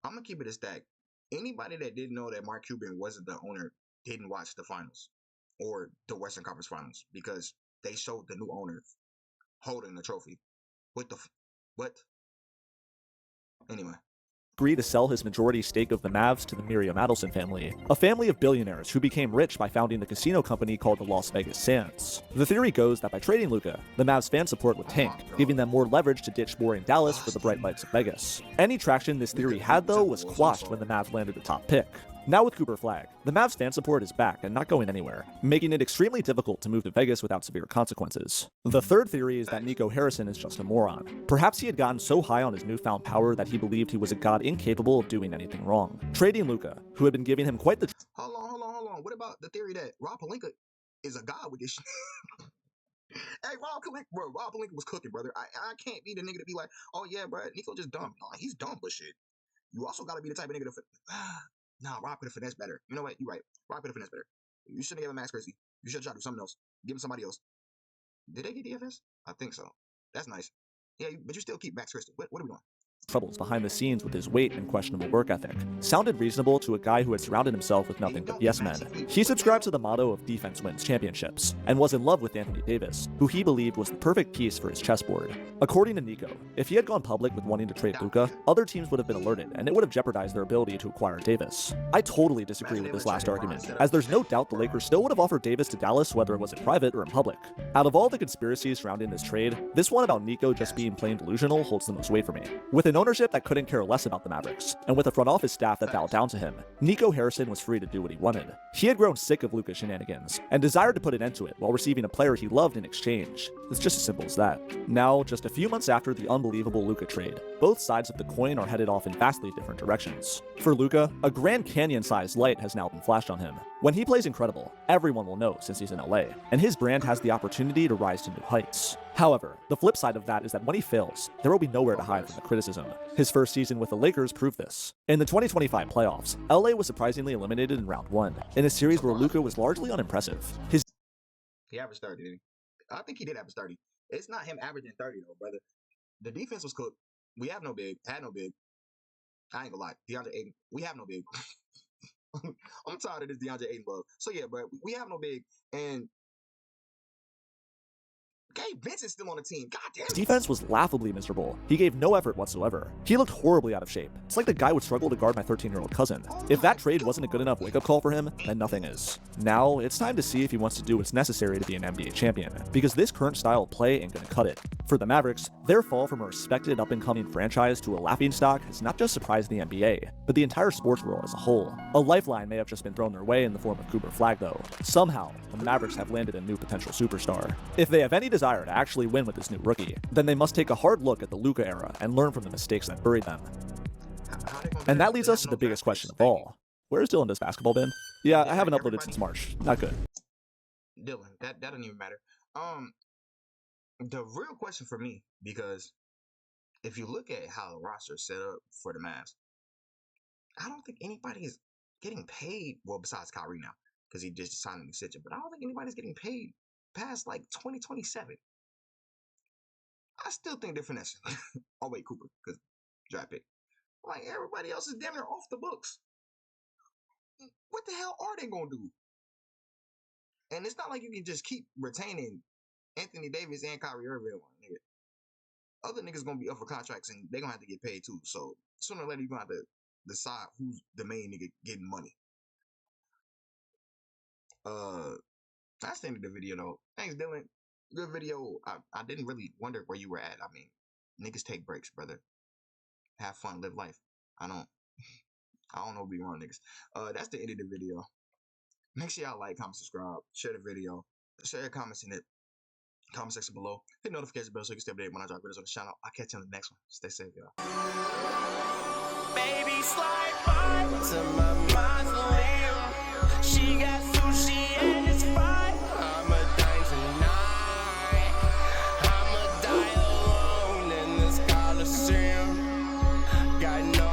I'm gonna keep it a stack. Anybody that didn't know that Mark Cuban wasn't the owner didn't watch the finals or the Western Conference Finals because they showed the new owner holding the trophy. What? Anyway. Agreed to sell his majority stake of the Mavs to the Miriam Adelson family, a family of billionaires who became rich by founding the casino company called the Las Vegas Sands. The theory goes that by trading Luka, the Mavs fan support would tank, giving them more leverage to ditch boring Dallas for the bright lights of Vegas. Any traction this theory had, though, was quashed when the Mavs landed the top pick. Now with Cooper Flagg, the Mavs fan support is back and not going anywhere, making it extremely difficult to move to Vegas without severe consequences. The third theory is that Nico Harrison is just a moron. Perhaps he had gotten so high on his newfound power that he believed he was a god incapable of doing anything wrong. Trading Luka, who had been giving him quite the— Hold on. What about the theory that Rob Pelinka is a god with this shit? Hey, Rob Pelinka was cooking, brother. I can't be the nigga to be like, oh yeah, bro, Nico just dumb. No, he's dumb, but shit. You also gotta be the type of nigga to nah, Rob could have finessed better. You know what? You're right. Rob could have finessed better. You shouldn't have given Max Christie. You should have tried to do something else. Give him somebody else. Did they get DFS? I think so. That's nice. Yeah, but you still keep Max Christie. What are we doing? troubles behind the scenes with his weight and questionable work ethic sounded reasonable to a guy who had surrounded himself with nothing but yes men. He subscribed to the motto of defense wins championships, and was in love with Anthony Davis, who he believed was the perfect piece for his chessboard. According to Nico, if he had gone public with wanting to trade Luka, other teams would have been alerted, and it would have jeopardized their ability to acquire Davis. I totally disagree with this last argument, as there's no doubt the Lakers still would have offered Davis to Dallas whether it was in private or in public. Out of all the conspiracies surrounding this trade, this one about Nico just being plain delusional holds the most weight for me. With an ownership that couldn't care less about the Mavericks, and with a front office staff that bowed down to him, Nico Harrison was free to do what he wanted. He had grown sick of Luka's shenanigans, and desired to put an end to it while receiving a player he loved in exchange. It's just as simple as that. Now, just a few months after the unbelievable Luka trade, both sides of the coin are headed off in vastly different directions. For Luka, a Grand Canyon-sized light has now been flashed on him. When he plays incredible, everyone will know since he's in LA, and his brand has the opportunity to rise to new heights. However, the flip side of that is that when he fails, there will be nowhere to hide from the criticism. His first season with the Lakers proved this. In the 2025 playoffs, LA was surprisingly eliminated in round 1, in a series where Luka was largely unimpressive. He averaged 30, didn't he? I think he did average 30. It's not him averaging 30 though, brother. The defense was cooked. We have no big. Had no big. I ain't gonna lie. DeAndre Ayton. We have no big. I'm tired of this DeAndre Ayton love. So yeah, bro. We have no big. And Gabe Vincent's still on the team. God damn it. His defense was laughably miserable. He gave no effort whatsoever. He looked horribly out of shape. It's like the guy would struggle to guard my 13-year-old cousin. If that trade wasn't a good enough wake-up call for him, then nothing is. Now, it's time to see if he wants to do what's necessary to be an NBA champion, because this current style of play ain't gonna cut it. For the Mavericks, their fall from a respected up-and-coming franchise to a laughingstock has not just surprised the NBA, but the entire sports world as a whole. A lifeline may have just been thrown their way in the form of Cooper Flag though. Somehow, the Mavericks have landed a new potential superstar. If they have any desire to actually win with this new rookie, then they must take a hard look at the Luka era and learn from the mistakes that buried them. And that leads us to the biggest question of all. Where's Dylan Does Basketball been? Yeah, I haven't uploaded since March. Not good. Dylan, that doesn't even matter. The real question for me, because if you look at how the roster is set up for the Mavs, I don't think anybody is getting paid, well, besides Kyrie now, because he just signed an extension, but I don't think anybody's getting paid past like 2027. I still think they're finessing. Oh wait, Cooper, because draft pick. Like everybody else is damn near off the books. What the hell are they gonna do? And it's not like you can just keep retaining Anthony Davis and Kyrie Irving. Nigga. Other niggas gonna be up for contracts and they gonna have to get paid too. So sooner or later you're gonna have to decide who's the main nigga getting money. That's the end of the video though. Thanks, Dylan. Good video. I didn't really wonder where you were at. I mean, niggas take breaks, brother. Have fun, live life. I don't know, be wrong, niggas. That's the end of the video. Make sure y'all like, comment, subscribe, share the video, share your comments in the comment section below. Hit the notification bell so you can stay updated when I drop videos on the channel. I'll catch you on the next one. Stay safe, y'all. Baby, slide by to my mausoleum. She got sushi and it's fine. I'm a dime tonight. I'm a die alone in this Coliseum. Got no